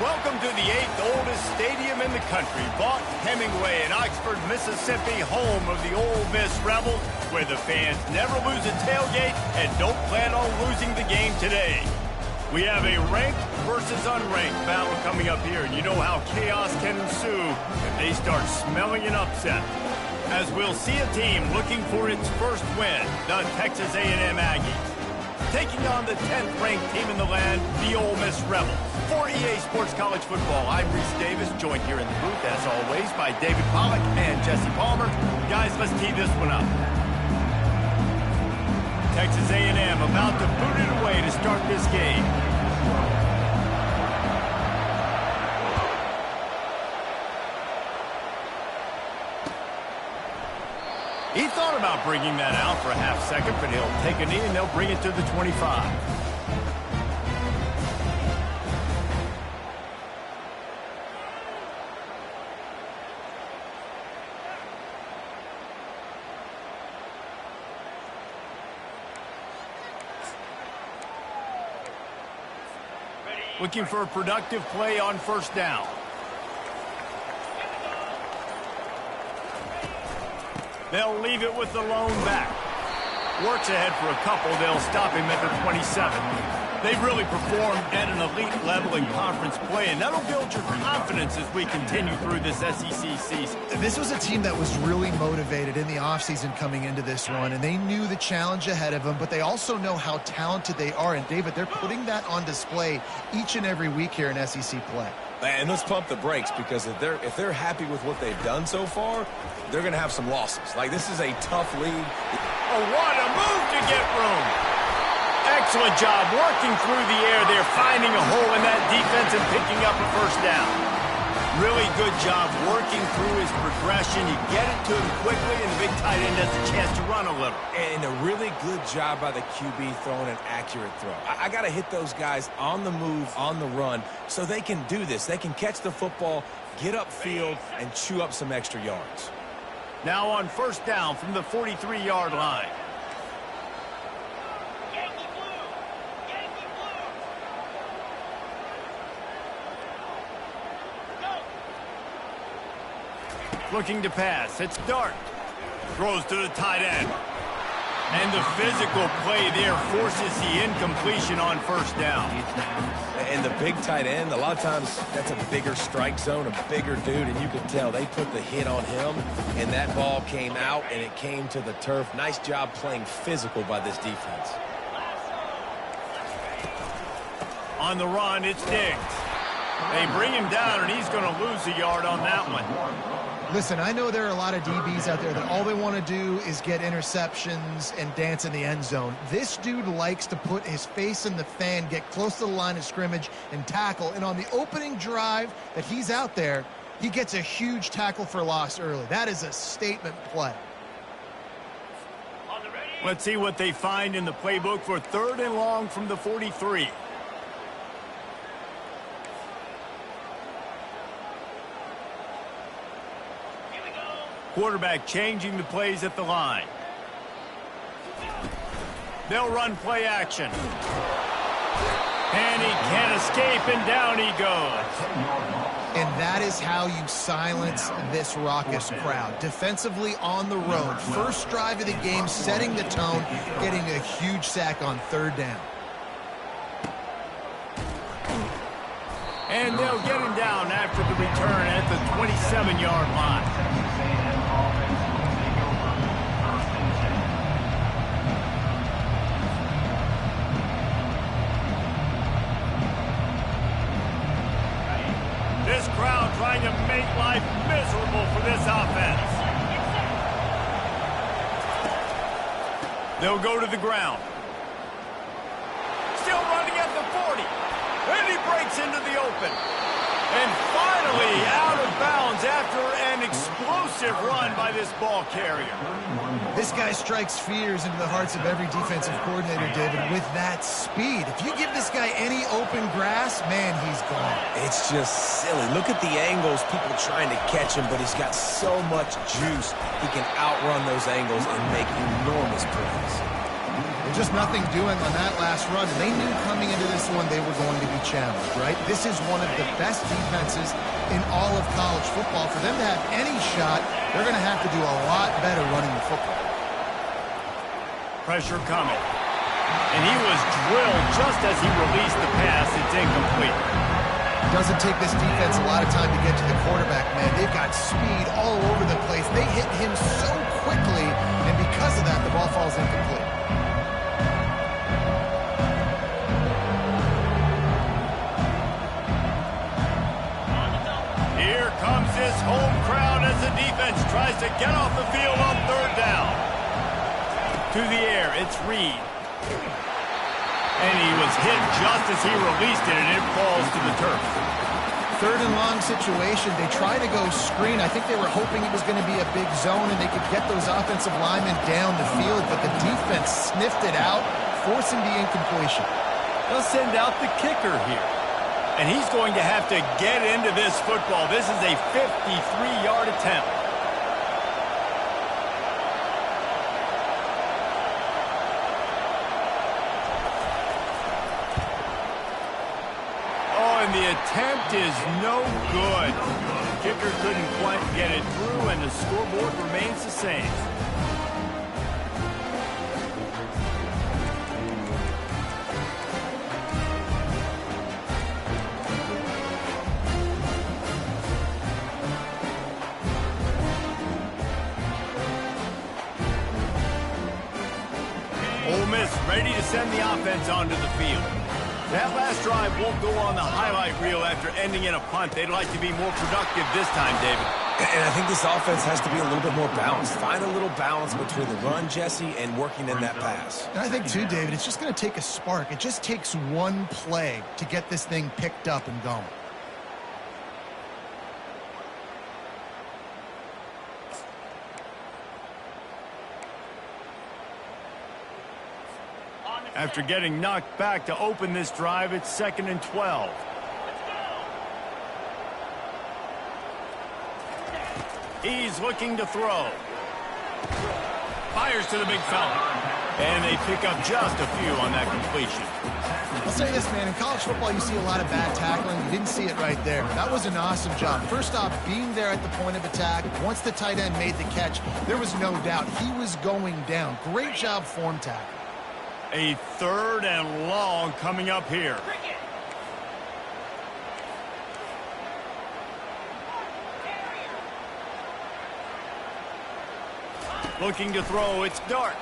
Welcome to the 8th oldest stadium in the country, Vaught Hemingway in Oxford, Mississippi, home of the Ole Miss Rebels, where the fans never lose a tailgate and don't plan on losing the game today. We have a ranked versus unranked battle coming up here, and you know how chaos can ensue if they start smelling an upset. As we'll see a team looking for its first win, the Texas A&M Aggies, taking on the 10th ranked team in the land, the Ole Miss Rebels. For EA Sports College Football, I'm Reese Davis, joined here in the booth, as always, by David Pollack and Jesse Palmer. Guys, let's tee this one up. Texas A&M about to boot it away to start this game. He thought about bringing that out for a half second, but he'll take a knee and they'll bring it to the 25. Looking for a productive play on first down. They'll leave it with the lone back. Works ahead for a couple. They'll stop him at the 27. They've really performed at an elite level in conference play, and that'll build your confidence as we continue through this SEC season. This was a team that was really motivated in the offseason coming into this one, and they knew the challenge ahead of them, but they also know how talented they are. And, David, they're putting that on display each and every week here in SEC play. And let's pump the brakes, because if they're happy with what they've done so far, they're going to have some losses. Like, this is a tough league. Oh, what a move to get room. Excellent job working through the air there, finding a hole in that defense and picking up a first down. Really good job working through his progression. You get it to him quickly, and the big tight end has a chance to run a little. And a really good job by the QB throwing an accurate throw. I got to hit those guys on the move, on the run, so they can do this. They can catch the football, get upfield, and chew up some extra yards. Now on first down from the 43-yard line. Looking to pass. It's Dart. Throws to the tight end. And the physical play there forces the incompletion on first down. And the big tight end, a lot of times that's a bigger strike zone, a bigger dude, and you can tell they put the hit on him, and that ball came out, and it came to the turf. Nice job playing physical by this defense. On the run, it's Diggs. They bring him down, and he's going to lose a yard on that one. Listen, I know there are a lot of DBs out there that all they want to do is get interceptions and dance in the end zone. This dude likes to put his face in the fan, get close to the line of scrimmage, and tackle. And on the opening drive that he's out there, he gets a huge tackle for loss early. That is a statement play. Let's see what they find in the playbook for 3rd and long from the 43. Quarterback changing the plays at the line. They'll run play action. And he can't escape, and down he goes. And that is how you silence this raucous crowd. Defensively on the road. First drive of the game, setting the tone, getting a huge sack on 3rd down. And they'll get him down after the return at the 27-yard line. This crowd trying to make life miserable for this offense. They'll go to the ground. Still running at the 40. And he breaks into the open. And finally out of bounds after an explosive run by this ball carrier. This guy strikes fears into the hearts of every defensive coordinator, David, with that speed. If you give this guy any open grass, man, he's gone. It's just silly. Look at the angles, people trying to catch him, but he's got so much juice. He can outrun those angles and make enormous plays. And just nothing doing on that last run. And they knew coming into this one they were going to be challenged, right? This is one of the best defenses in all of college football. For them to have any shot, they're going to have to do a lot better running the football. Pressure coming. And he was drilled just as he released the pass. It's incomplete. Doesn't take this defense a lot of time to get to the quarterback, man. They've got speed all over the place. They hit him so quickly, and because of that, the ball falls incomplete. Here comes his home crowd as the defense tries to get off the field on third down. To the air, it's Reed. And he was hit just as he released it, and it falls to the turf. Third and long situation. They try to go screen. I think they were hoping it was going to be a big zone and they could get those offensive linemen down the field, but the defense sniffed it out, forcing the incompletion. They'll send out the kicker here. And he's going to have to get into this football. This is a 53-yard attempt. And the attempt is no good. Kicker couldn't quite get it through, and the scoreboard remains the same. Ole Miss ready to send the offense onto the field. That last drive won't go on the highlight reel after ending in a punt. They'd like to be more productive this time, David. And I think this offense has to be a little bit more balanced. Find a little balance between the run, Jesse, and working in that pass. And I think, too, David, it's just going to take a spark. It just takes one play to get this thing picked up and going. After getting knocked back to open this drive, it's 2nd and 12. He's looking to throw. Fires to the big fella. And they pick up just a few on that completion. I'll say this, man. In college football, you see a lot of bad tackling. You didn't see it right there. That was an awesome job. First off, being there at the point of attack. Once the tight end made the catch, there was no doubt he was going down. Great job form tackle. A 3rd and long coming up here. Looking to throw, it's Dart.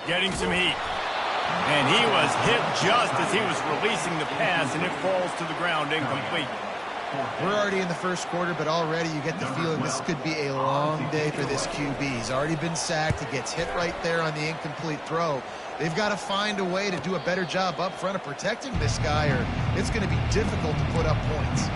Getting some heat. And he was hit just as he was releasing the pass, and it falls to the ground incomplete. We're already in the first quarter, but already you get the feeling this could be a long day for this QB. He's already been sacked. He gets hit right there on the incomplete throw. They've got to find a way to do a better job up front of protecting this guy, or it's going to be difficult to put up points.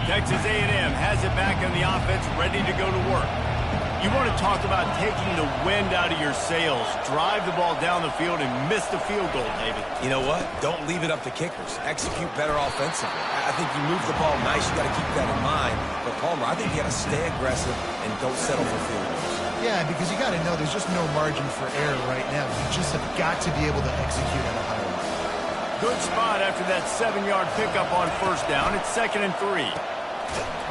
Texas A&M has it back in the offense, ready to go to work. You want to talk about taking the wind out of your sails. Drive the ball down the field and miss the field goal, David. You know what? Don't leave it up to kickers. Execute better offensively. I think you move the ball nice. You got to keep that in mind. But, Palmer, I think you got to stay aggressive and don't settle for field goals. Yeah, because you got to know there's just no margin for error right now. You just have got to be able to execute at a high level. Good spot after that 7-yard pickup on first down. It's 2nd and 3.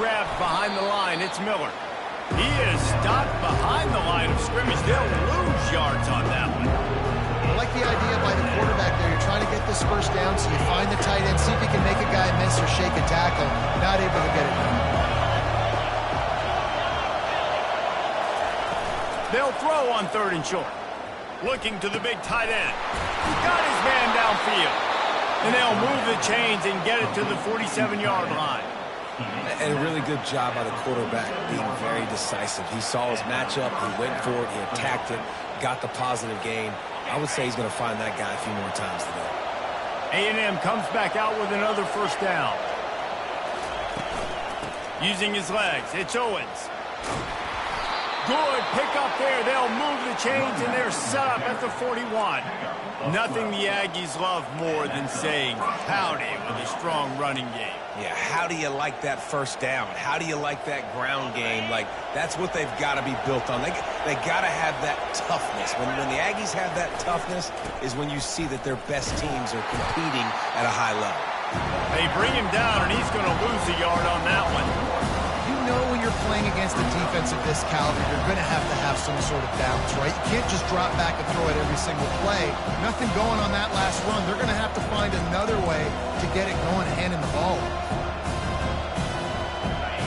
Grabbed behind the line. It's Miller. He is stopped behind the line of scrimmage. They'll lose yards on that one. I like the idea by the quarterback there. You're trying to get this first down, so you find the tight end, see if he can make a guy miss or shake a tackle. Not able to get it done. They'll throw on 3rd and short. Looking to the big tight end. He got his man downfield. And they'll move the chains and get it to the 47-yard line. And a really good job by the quarterback being very decisive. He saw his matchup, he went for it, he attacked it, got the positive gain. I would say he's going to find that guy a few more times today. A&M comes back out with another first down. Using his legs, it's Owens. Good pick up there. They'll move the chains, and they're set up at the 41. Nothing the Aggies love more than saying howdy with a strong running game. Yeah, how do you like that first down? How do you like that ground game? Like, that's what they've got to be built on. They got to have that toughness. When the Aggies have that toughness is when you see that their best teams are competing at a high level. They bring him down, and he's going to lose a yard on that one. You know when you're playing against a defense of this caliber, you're going to have some sort of balance, right? You can't just drop back and throw it every single play. Nothing going on that last run. They're going to have to find another way to get it going and handing the ball.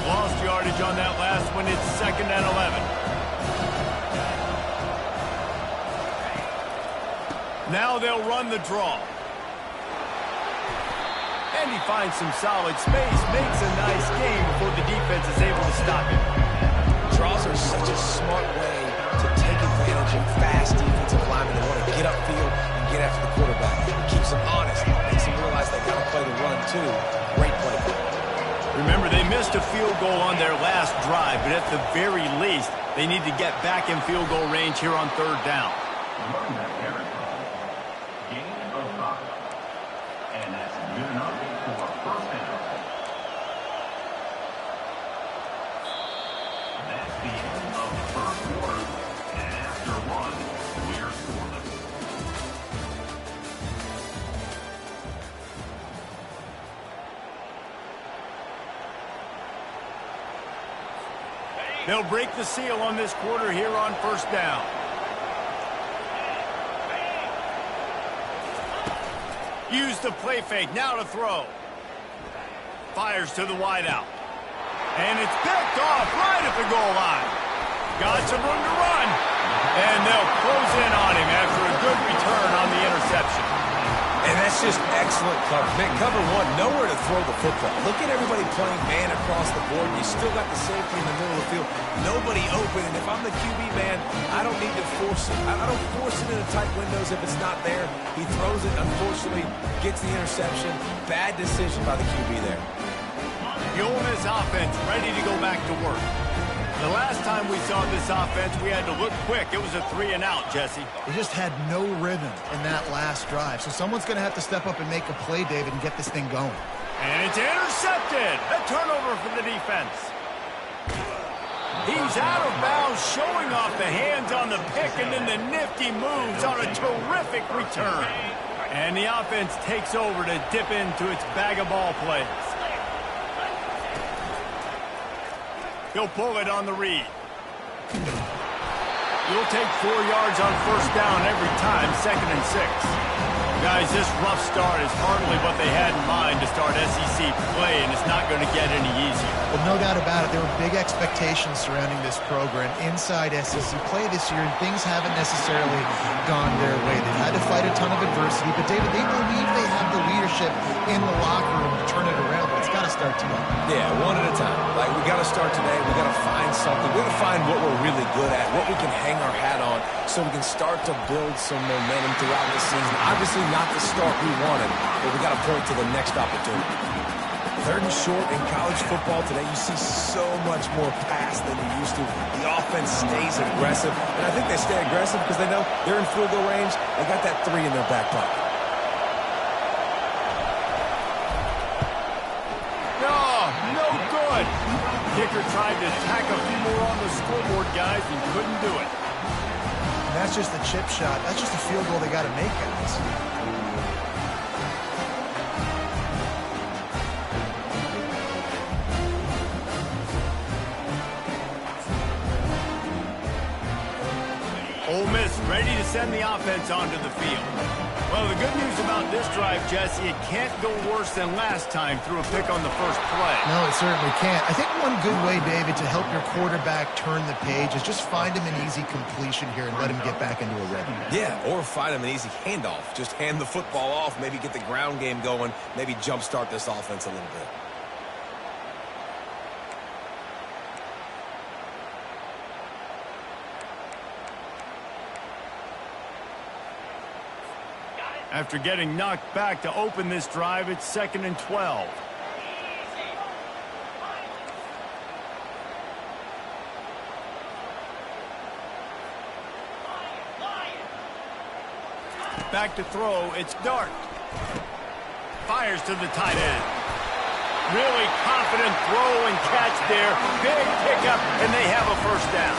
Lost yardage on that last one. It's 2nd and 11. Now they'll run the draw. And he finds some solid space, makes a nice game before the defense is able to stop him. Draws are such a smart way to take advantage of fast defensive linemen that want to get upfield and get after the quarterback. It keeps them honest. It makes them realize they got to play the run, too. Great play. Remember, they missed a field goal on their last drive, but at the very least, they need to get back in field goal range here on 3rd down. They'll break the seal on this quarter here on 1st down. Use the play fake. Now to throw. Fires to the wideout. And it's picked off right at the goal line. Got some room to run. And they'll close in on him after a good return on the interception. And that's just excellent coverage. Man, cover one, nowhere to throw the football. Look at everybody playing man across the board. You still got the safety in the middle of the field. Nobody open. And if I'm the QB, man, I don't need to force it. I don't force it into tight windows if it's not there. He throws it, unfortunately, gets the interception. Bad decision by the QB there. The Ole Miss offense ready to go back to work. The last time we saw this offense, we had to look quick. It was a 3-and-out, Jesse. They just had no rhythm in that last drive. So someone's going to have to step up and make a play, David, and get this thing going. And it's intercepted. A turnover for the defense. He's out of bounds, showing off the hands on the pick, and then the nifty moves on a terrific return. And the offense takes over to dip into its bag of ball plays. He'll pull it on the read. You'll take 4 yards on 1st down every time, 2nd and 6. Guys, this rough start is hardly what they had in mind to start SEC play, and it's not going to get any easier. Well, no doubt about it. There were big expectations surrounding this program inside SEC play this year, and things haven't necessarily gone their way. They've had to fight a ton of adversity, but, David, they believe they have the leadership in the locker room to turn it around, but it's got to start today. Yeah, one at a time. Like, we got to start today. We got to find something. We got to find what we're really good at, what we can hang our hat on, so we can start to build some momentum throughout the season. Obviously, not the start we wanted, but we got to point to the next opportunity. 3rd and short in college football today, you see so much more pass than you used to. The offense stays aggressive, and I think they stay aggressive because they know they're in field goal range. They got that 3 in their back pocket. No good. Kicker tried to tack a few more on the scoreboard, guys, and couldn't do it. And that's just the chip shot. That's just a field goal they got to make, guys. Ole Miss ready to send the offense onto the field. Well, the good news about this drive, Jesse, it can't go worse than last time through a pick on the first play. No, it certainly can't. I think one good way, David, to help your quarterback turn the page is just find him an easy completion here and let him get back into a rhythm. Yeah, or find him an easy handoff. Just hand the football off, maybe get the ground game going, maybe jumpstart this offense a little bit. After getting knocked back to open this drive, it's 2nd and 12. Back to throw, it's Dart. Fires to the tight end. Really confident throw and catch there. Big pickup, and they have a first down.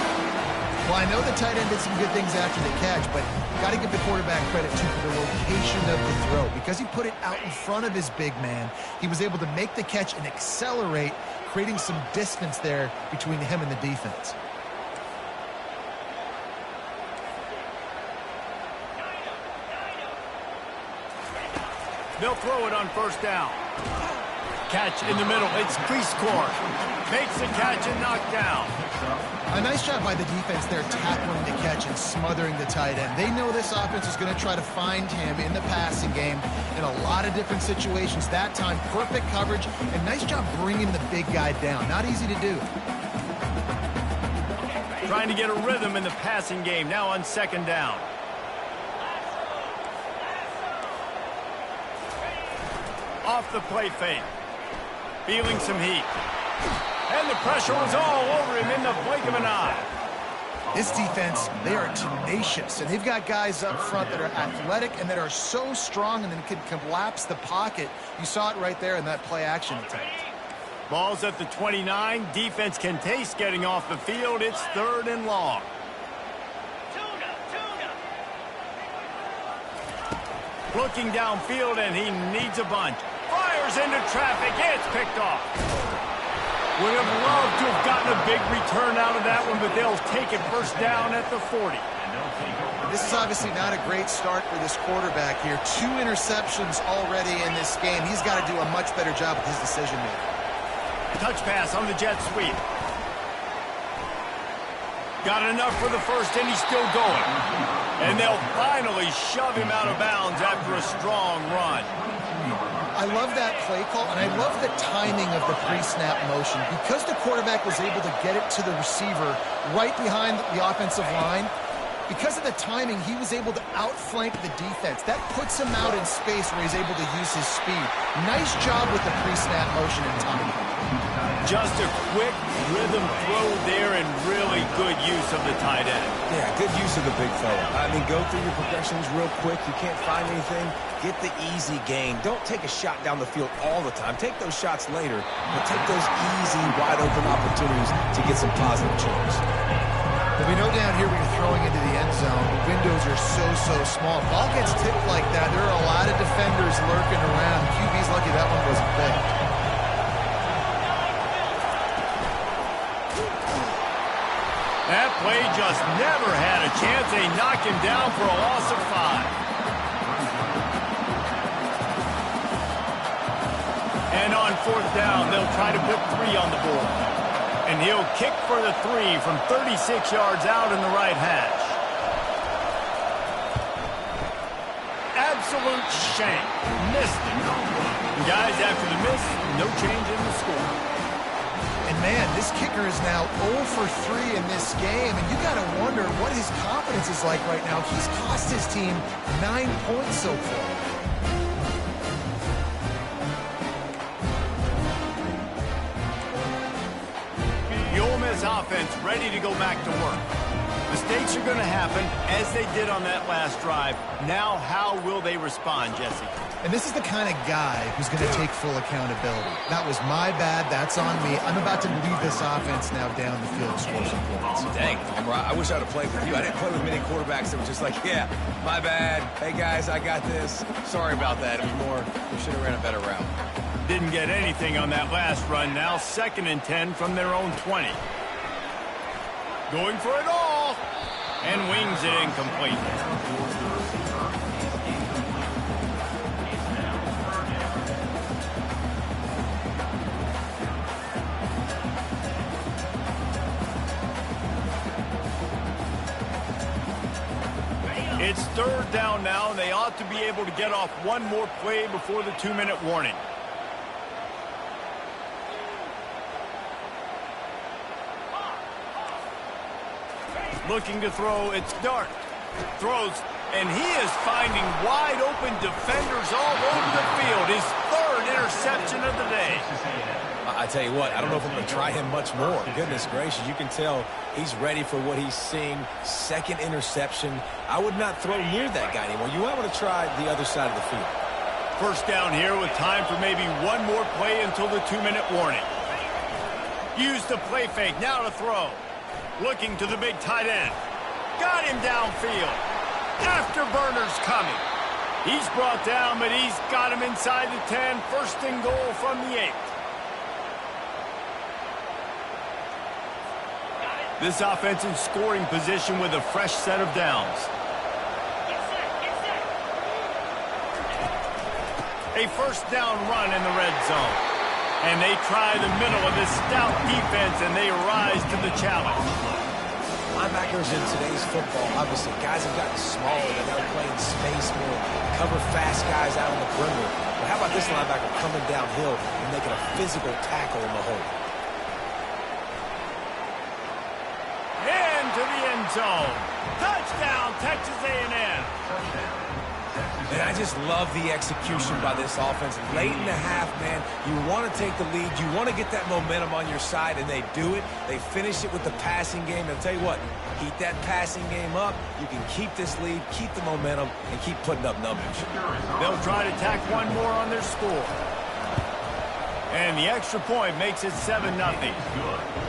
Well, I know the tight end did some good things after the catch, but got to give the quarterback credit to the location of the throw. Because he put it out in front of his big man, he was able to make the catch and accelerate, creating some distance there between him and the defense. They'll throw it on first down. Catch in the middle. It's Prieskorn. Makes the catch and knocked down. A nice job by the defense there, tackling the catch and smothering the tight end. They know this offense is going to try to find him in the passing game in a lot of different situations. That time, perfect coverage, and nice job bringing the big guy down. Not easy to do. Trying to get a rhythm in the passing game. Now on second down. Off the play fake. Feeling some heat. And the pressure was all over him in the blink of an eye. This defense, they are tenacious, and they've got guys up front that are athletic and that are so strong and then can collapse the pocket. You saw it right there in that play-action attempt. Ball's at the 29. Defense can taste getting off the field. It's 3rd and long. Looking downfield, and he needs a bunch. Fires into traffic. It's picked off. Would have loved to have gotten a big return out of that one, but they'll take it first down at the 40. This is obviously not a great start for this quarterback here. 2 interceptions already in this game. He's got to do a much better job with his decision-making. Touch pass on the jet sweep. Got enough for the first, and he's still going. And they'll finally shove him out of bounds after a strong run. I love that play call, and I love the timing of the pre-snap motion. Because the quarterback was able to get it to the receiver right behind the offensive line, because of the timing, he was able to outflank the defense. That puts him out in space where he's able to use his speed. Nice job with the pre-snap motion and timing. Just a quick rhythm throw there and really good use of the tight end. Yeah, good use of the big fella. I mean, go through your progressions real quick. You can't find anything. Get the easy gain. Don't take a shot down the field all the time. Take those shots later, but take those easy, wide-open opportunities to get some positive choice. But we know down here when you're throwing into the end zone, the windows are so small. If ball gets tipped like that, there are a lot of defenders lurking around. QB's lucky that one wasn't big. That play just never had a chance. They knocked him down for a loss of 5. And on 4th down, they'll try to put 3 on the board. And he'll kick for the 3 from 36 yards out in the right hash. Absolute shank. Missed it. And guys, after the miss, no change in the score. And man, this kicker is now 0 for 3 in this game, and you got to wonder what his confidence is like right now. He's cost his team 9 points so far. The Ole Miss offense ready to go back to work. Mistakes are going to happen, as they did on that last drive. Now, how will they respond, Jesse? And this is the kind of guy who's going to take full accountability. That was my bad. That's on me. I'm about to lead this offense now down the field and score some points. Dang, I wish I would have played with you. I didn't play with many quarterbacks that were just like, yeah, my bad. Hey, guys, I got this. Sorry about that. It was more, we should have ran a better route. Didn't get anything on that last run. Now 2nd and 10 from their own 20. Going for it all. And wings it incomplete. It's 3rd down now, and they ought to be able to get off one more play before the 2-minute warning. Looking to throw, it's Dart. Throws, and he is finding wide open defenders all over the field. His 3rd interception of the day. I I tell you what, I don't know if I'm going to try him much more. Goodness gracious, you can tell he's ready for what he's seeing. Second interception. I would not throw near that guy anymore. You might want to try the other side of the field. First down here with time for maybe one more play until the 2-minute warning. Use the play fake, now to throw. Looking to the big tight end. Got him downfield. Afterburner's coming. He's brought down, but he's got him inside the 10. First and goal from the 8. This offense in scoring position with a fresh set of downs. A first down run in the red zone. And they try the middle of this stout defense, and they rise to the challenge. Linebackers in today's football, obviously, guys have gotten smaller. They're now playing space more, cover fast guys out on the perimeter. But how about this linebacker coming downhill and making a physical tackle in the hole? Into the end zone. Touchdown, Texas A&M. And I just love the execution by this offense. Late in the half, man, you want to take the lead. You want to get that momentum on your side, and they do it. They finish it with the passing game. And I'll tell you what, keep that passing game up. You can keep this lead, keep the momentum, and keep putting up numbers. They'll try to tack one more on their score. And the extra point makes it 7-0.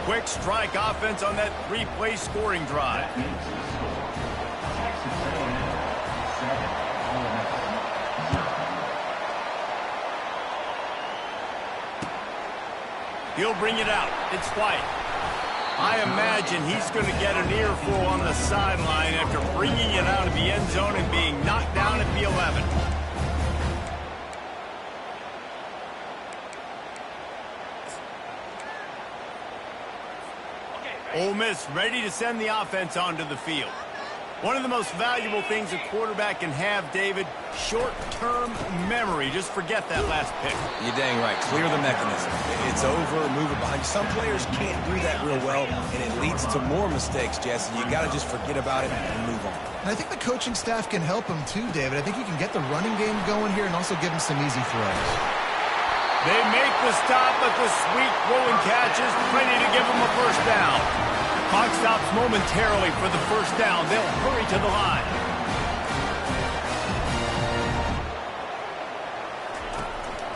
Quick strike offense on that 3-play scoring drive. He'll bring it out. It's White. I imagine he's going to get an earful on the sideline after bringing it out of the end zone and being knocked down at the 11. Ole Miss ready to send the offense onto the field. One of the most valuable things a quarterback can have, David, short-term memory. Just forget that last pick. You're dang right. Clear the mechanism. It's over, move it behind you. Some players can't do that real well, and it leads to more mistakes, Jesse. You got to just forget about it and move on. And I think the coaching staff can help him too, David. I think you can get the running game going here and also give him some easy throws. They make the stop, but the sweet rolling catch is plenty to give them a first down. Clock stops momentarily for the first down. They'll hurry to the line.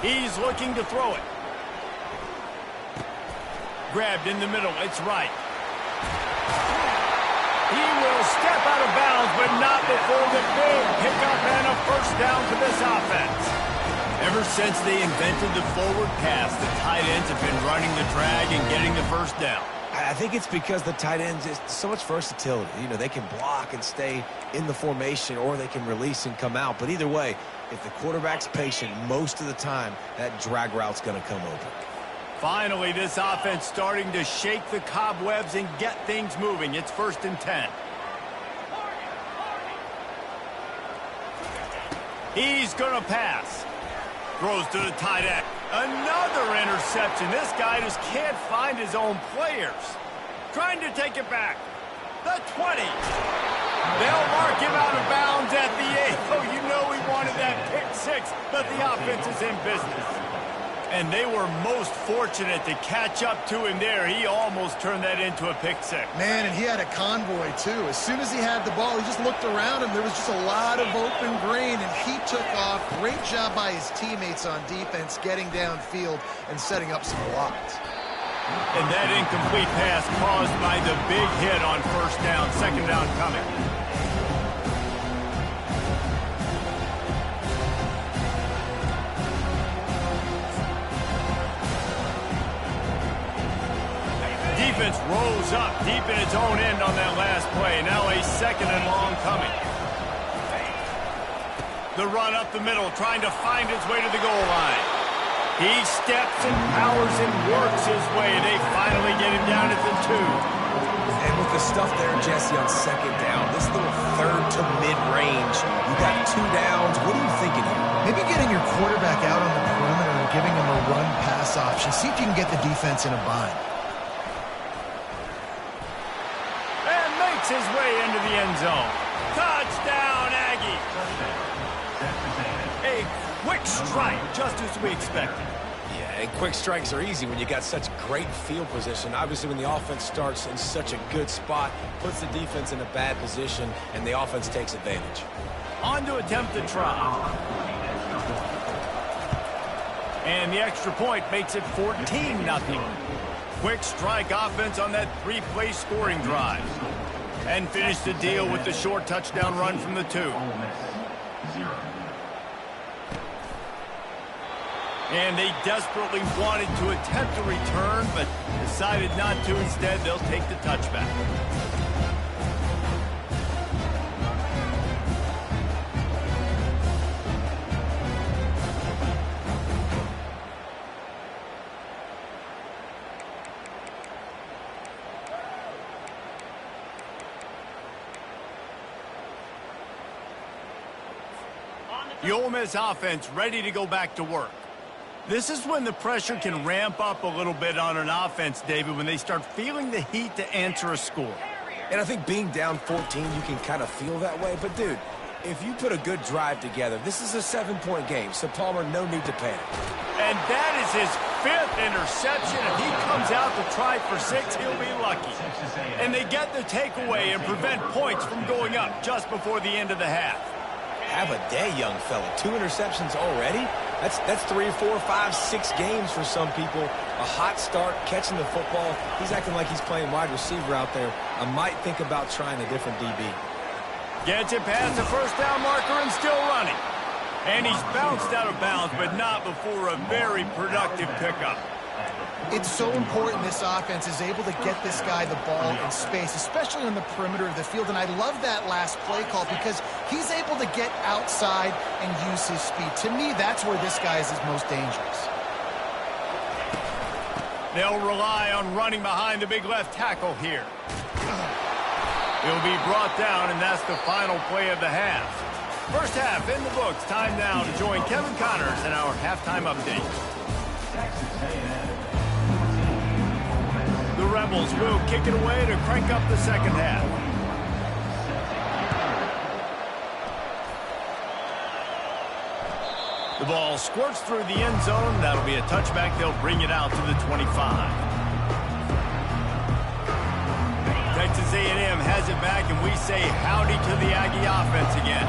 He's looking to throw it. Grabbed in the middle. It's right. He will step out of bounds, but not before the big pickup and a first down for this offense. Ever since they invented the forward pass, the tight ends have been running the drag and getting the first down. I think it's because the tight ends is so much versatility. You know, they can block and stay in the formation, or they can release and come out. But either way, if the quarterback's patient, most of the time, that drag route's going to come open. Finally, this offense starting to shake the cobwebs and get things moving. It's 1st and 10. He's going to pass. Throws to the tight end. Another interception. This guy just can't find his own players. Trying to take it back. The 20. They'll mark him out of bounds at the 8. Oh, you know he wanted that pick 6, but the offense is in business. And they were most fortunate to catch up to him there. He almost turned that into a pick 6. Man, and he had a convoy, too. As soon as he had the ball, he just looked around him. There was just a lot of open green, and he took off. Great job by his teammates on defense, getting downfield and setting up some blocks. And that incomplete pass caused by the big hit on first down. Second down coming. Defense rolls up deep in its own end on that last play. Now a second and long coming. The run up the middle, trying to find his way to the goal line. He steps and powers and works his way. They finally get him down at the 2. And with the stuff there, Jesse, on second down, this little third to mid-range, you got 2 downs. What are you thinking here? Maybe getting your quarterback out on the perimeter and giving him a run-pass option. See if you can get the defense in a bind. And makes his way into the end zone. Touchdown, Aggie. A quick strike, just as we expected. Yeah, and quick strikes are easy when you got such great field position. Obviously, when the offense starts in such a good spot, puts the defense in a bad position, and the offense takes advantage. On to attempt the try. And the extra point makes it 14-0. Quick strike offense on that three-play scoring drive. And finish the deal with the short touchdown run from the 2. And they desperately wanted to attempt a return, but decided not to. Instead, they'll take the touchback. The Ole Miss offense ready to go back to work. This is when the pressure can ramp up a little bit on an offense, David, when they start feeling the heat to answer a score. And I think being down 14, you can kind of feel that way. But, dude, if you put a good drive together, this is a 7-point game, so Palmer, no need to panic. And that is his 5th interception. If he comes out to try for 6, he'll be lucky. And they get the takeaway and prevent points from going up just before the end of the half. Have a day, young fella. 2 interceptions already? That's 3, 4, 5, 6 games for some people. A hot start, catching the football. He's acting like he's playing wide receiver out there. I might think about trying a different DB. Gets it past the first down marker and still running. And he's bounced out of bounds, but not before a very productive pickup. It's so important this offense is able to get this guy the ball in space, especially on the perimeter of the field. And I love that last play call because he's able to get outside and use his speed. To me, that's where this guy is his most dangerous. They'll rely on running behind the big left tackle here. He'll be brought down, and that's the final play of the half. First half in the books. Time now to join Kevin Connors in our halftime update. The Rebels will kick it away to crank up the second half. The ball squirts through the end zone. That'll be a touchback. They'll bring it out to the 25. Texas A&M has it back, and we say howdy to the Aggie offense again.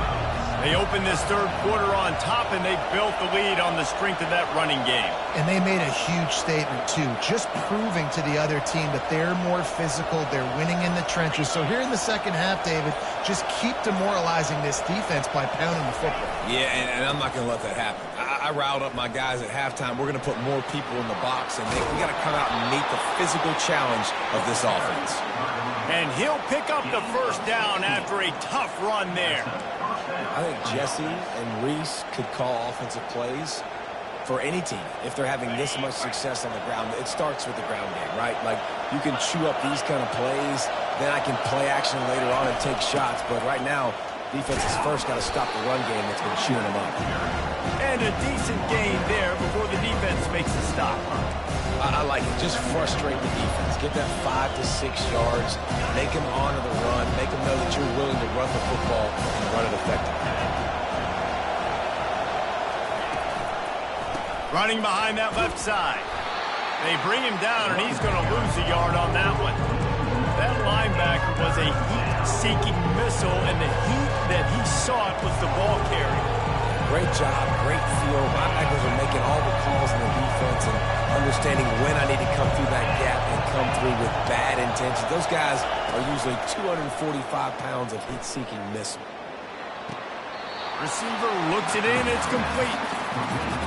They opened this third quarter on top, and they built the lead on the strength of that running game. And they made a huge statement, too, just proving to the other team that they're more physical, they're winning in the trenches. So here in the second half, David, just keep demoralizing this defense by pounding the football. Yeah, and I'm not going to let that happen. I riled up my guys at halftime. We're going to put more people in the box, and we got to come out and meet the physical challenge of this offense. And he'll pick up the first down after a tough run there. I think Jesse and Reese could call offensive plays for any team if they're having this much success on the ground. It starts with the ground game, right? Like, you can chew up these kind of plays, then I can play action later on and take shots. But right now, defense has first got to stop the run game that's been chewing them up. And a decent gain there before the defense makes a stop. I like it. Just frustrate the defense. Get that 5 to 6 yards. Make them honor the run. Make them know that you're willing to run the football and run it effectively. Running behind that left side. They bring him down, and he's going to lose a yard on that one. That linebacker was a heat-seeking missile, and the heat that he sought was the ball carrier. Great job, great feel. Linebackers are making all the calls in the defense and understanding when I need to come through that gap and come through with bad intentions. Those guys are usually 245 pounds of heat-seeking missile. Receiver looks it in, it's complete.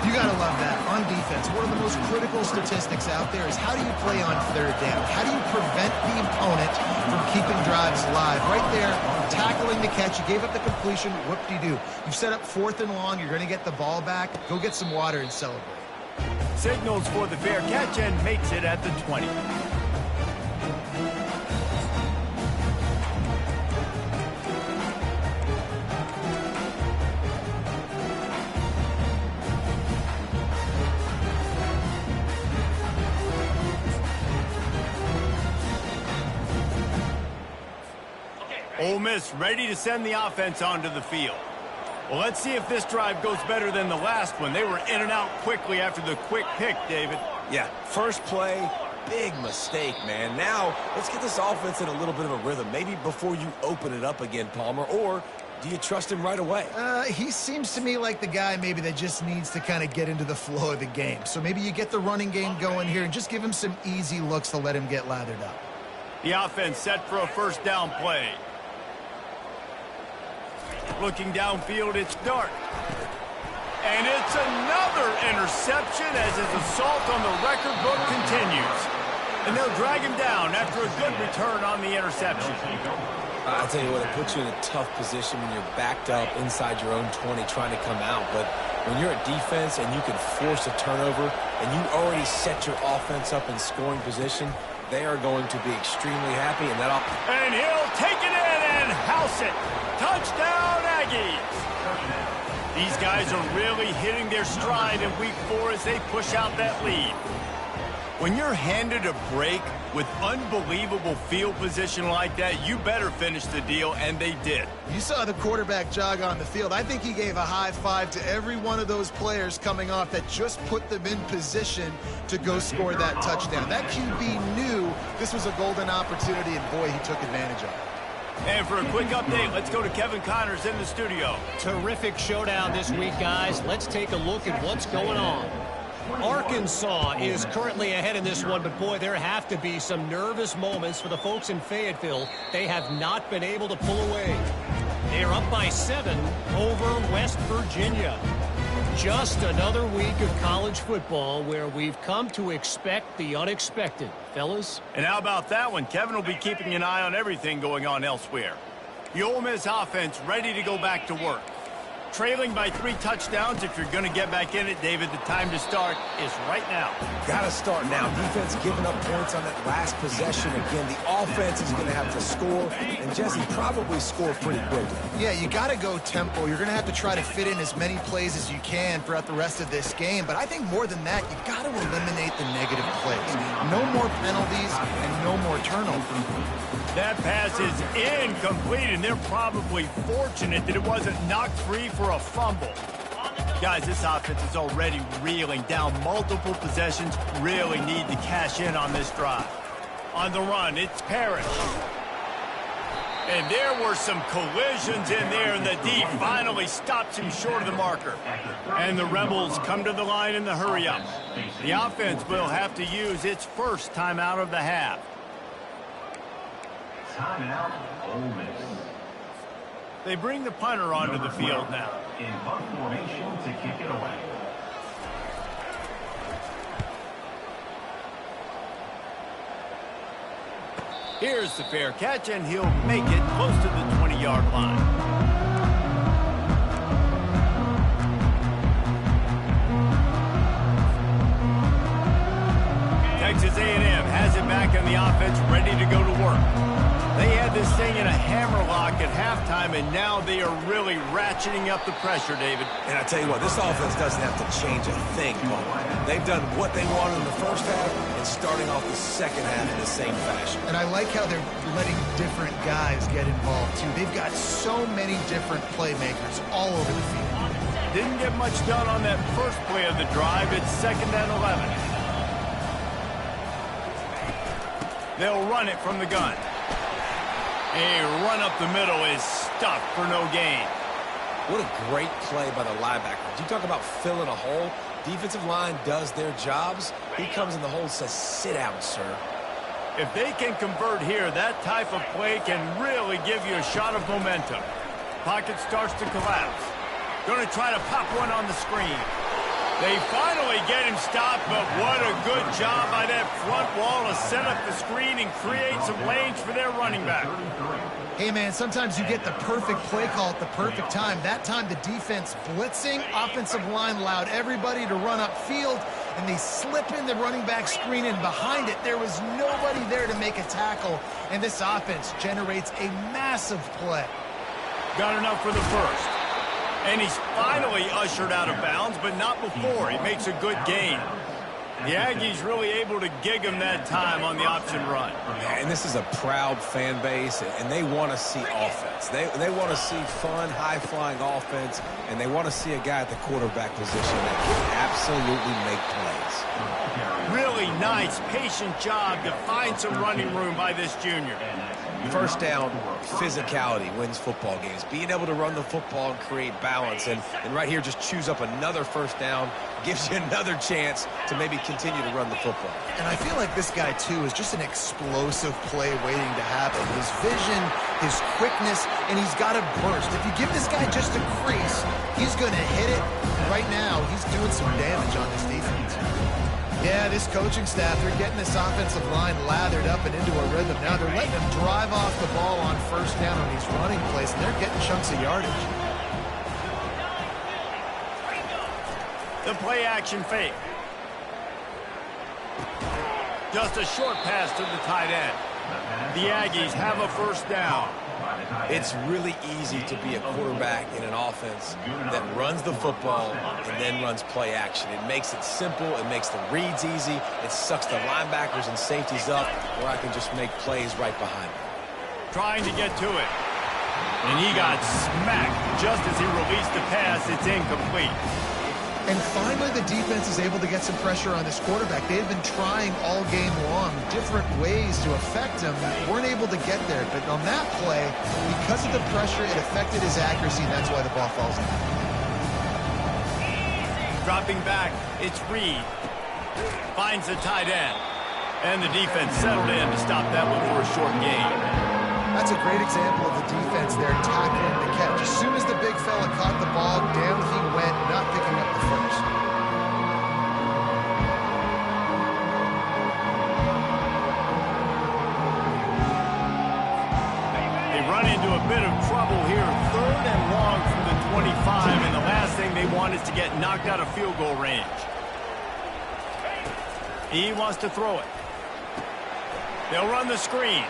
You got to love that. On defense, one of the most critical statistics out there is how do you play on third down? How do you prevent the opponent from keeping drives alive? Right there, tackling the catch. You gave up the completion. Whoop-de-doo. You've set up 4th and long. You're going to get the ball back. Go get some water and celebrate. Signals for the fair catch and makes it at the 20. Ole Miss ready to send the offense onto the field. Well, let's see if this drive goes better than the last one. They were in and out quickly after the quick pick, David. Yeah, first play, big mistake, man. Now, let's get this offense in a little bit of a rhythm. Maybe before you open it up again, Palmer, or do you trust him right away? He seems to me like the guy maybe that just needs to kind of get into the flow of the game. So maybe you get the running game going here and just give him some easy looks to let him get lathered up. The offense set for a first down play. Looking downfield, it's Dart. And it's another interception as his assault on the record book continues. And they'll drag him down after a good return on the interception. I'll tell you what, it puts you in a tough position when you're backed up inside your own 20 trying to come out. But when you're at defense and you can force a turnover and you already set your offense up in scoring position, they are going to be extremely happy. And he'll take it in and house it. Touchdown, Aggies. These guys are really hitting their stride in week 4 as they push out that lead. When you're handed a break with unbelievable field position like that, you better finish the deal, and they did. You saw the quarterback jog on the field. I think he gave a high five to every one of those players coming off that just put them in position to go score that touchdown. That QB knew this was a golden opportunity, and boy, he took advantage of it. And for a quick update, let's go to Kevin Connors in the studio. Terrific showdown this week, guys. Let's take a look at what's going on. Arkansas is currently ahead in this one, but boy, there have to be some nervous moments for the folks in Fayetteville. They have not been able to pull away. They are up by 7 over West Virginia. Just another week of college football where we've come to expect the unexpected, fellas. And how about that one? Kevin will be keeping an eye on everything going on elsewhere. The Ole Miss offense ready to go back to work. Trailing by 3 touchdowns. If you're going to get back in it, David, the time to start is right now. Got to start now. Defense giving up points on that last possession. Again, the offense is going to have to score, and Jesse probably score pretty quickly. Yeah, you got to go tempo. You're going to have to try to fit in as many plays as you can throughout the rest of this game. But I think more than that, you've got to eliminate the negative plays. No more penalties and no more turnovers. That pass is incomplete, and they're probably fortunate that it wasn't knocked free for a fumble. Guys, this offense is already reeling down multiple possessions. Really need to cash in on this drive. On the run, it's Parrish. And there were some collisions in there, and the D finally stops him short of the marker. And the Rebels come to the line in the hurry-up. The offense will have to use its first timeout of the half. Timeout, Ole Miss. They bring the punter onto the field now. In punt formation to kick it away. Here's the fair catch, and he'll make it close to the 20-yard line. Texas A&M has it back in the offense, ready to go to work. They had this thing in a hammerlock at halftime, and now they are really ratcheting up the pressure, David. And I tell you what, this offense doesn't have to change a thing, Paul. They've done what they wanted in the first half and starting off the second half in the same fashion. And I like how they're letting different guys get involved, too. They've got so many different playmakers all over the field. Didn't get much done on that first play of the drive. It's 2nd and 11. They'll run it from the gun. A run up the middle is stuffed for no gain. What a great play by the linebacker. You talk about filling a hole. Defensive line does their jobs. He comes in the hole and says, sit down, sir. If they can convert here, that type of play can really give you a shot of momentum. Pocket starts to collapse. Going to try to pop one on the screen. They finally get him stopped, but what a good job by that front wall to set up the screen and create some lanes for their running back. Hey, man, sometimes you get the perfect play call at the perfect time. That time the defense blitzing, offensive line allowed everybody to run upfield, and they slip in the running back screen, and behind it there was nobody there to make a tackle, and this offense generates a massive play. Got enough for the first. And he's finally ushered out of bounds, but not before. He makes a good gain. The Aggies really able to gig him that time on the option run. And this is a proud fan base, and they want to see offense. They want to see fun, high-flying offense, and they want to see a guy at the quarterback position that can absolutely make plays. Really nice, patient job to find some running room by this junior. First down, physicality wins football games. Being able to run the football and create balance. And right here, just choose up another first down, gives you another chance to maybe continue to run the football. And I feel like this guy, too, is just an explosive play waiting to happen. His vision, his quickness, and he's got a burst. If you give this guy just a crease, he's going to hit it. Right now, he's doing some damage on this defense. Yeah, this coaching staff, they're getting this offensive line lathered up and into a rhythm. Now they're letting him drive off the ball on first down on these running plays, and they're getting chunks of yardage. The play action fake. Just a short pass to the tight end. The Aggies have a first down. It's really easy to be a quarterback in an offense that runs the football and then runs play action. It makes it simple. It makes the reads easy. It sucks the linebackers and safeties up where I can just make plays right behind them. Trying to get to it. And he got smacked just as he released the pass. It's incomplete. And finally, the defense is able to get some pressure on this quarterback. They've been trying all game long different ways to affect him. Weren't able to get there. But on that play, because of the pressure, it affected his accuracy, and that's why the ball falls in. Dropping back, it's Reed. Finds the tight end. And the defense settled in to stop that one for a short gain. That's a great example of the defense there tackling the catch. As soon as the big fella caught the ball, down he went, not picking up the first. They run into a bit of trouble here. 3rd and long from the 25, and the last thing they want is to get knocked out of field goal range. He wants to throw it. They'll run the screen.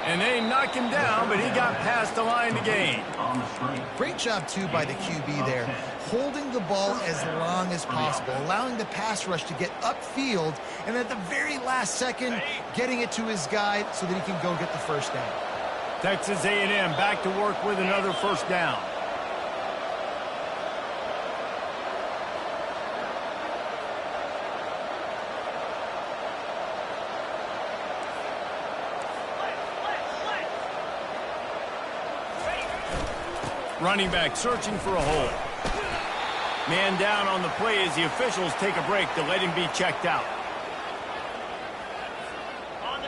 And they knock him down, but he got past the line to gain. Great job, too, by the QB there, holding the ball as long as possible, allowing the pass rush to get upfield, and at the very last second, getting it to his guy so that he can go get the first down. Texas A&M back to work with another first down. Running back searching for a hole. Man down on the play as the officials take a break to let him be checked out.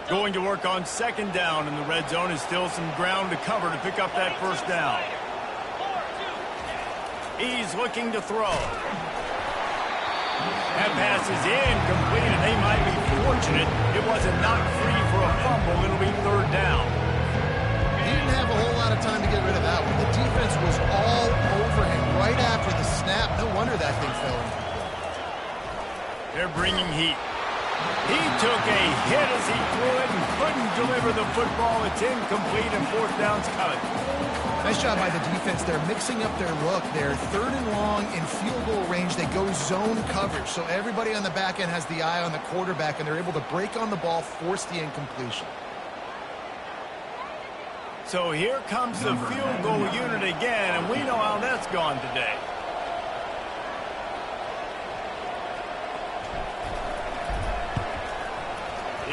Going to work on second down, and the red zone is still some ground to cover to pick up that first down. He's looking to throw. That pass is incomplete, and they might be fortunate it wasn't knocked free for a fumble. It'll be 3rd down. He didn't have a whole lot of time to get rid of that one. The defense was all over him right after the snap. No wonder that thing fell in. They're bringing heat. He took a hit as he threw it and couldn't deliver the football. It's incomplete, and 4th down's coming. Nice job by the defense. They're mixing up their look. They're 3rd and long in field goal range. They go zone coverage. So everybody on the back end has the eye on the quarterback, and they're able to break on the ball, force the incompletion. So here comes the field goal unit again, and we know how that's gone today.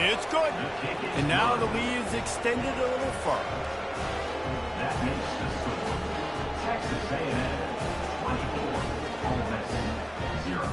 It's good. And now the lead is extended a little further. That makes the score. Texas A&M 24, Ole Miss 0.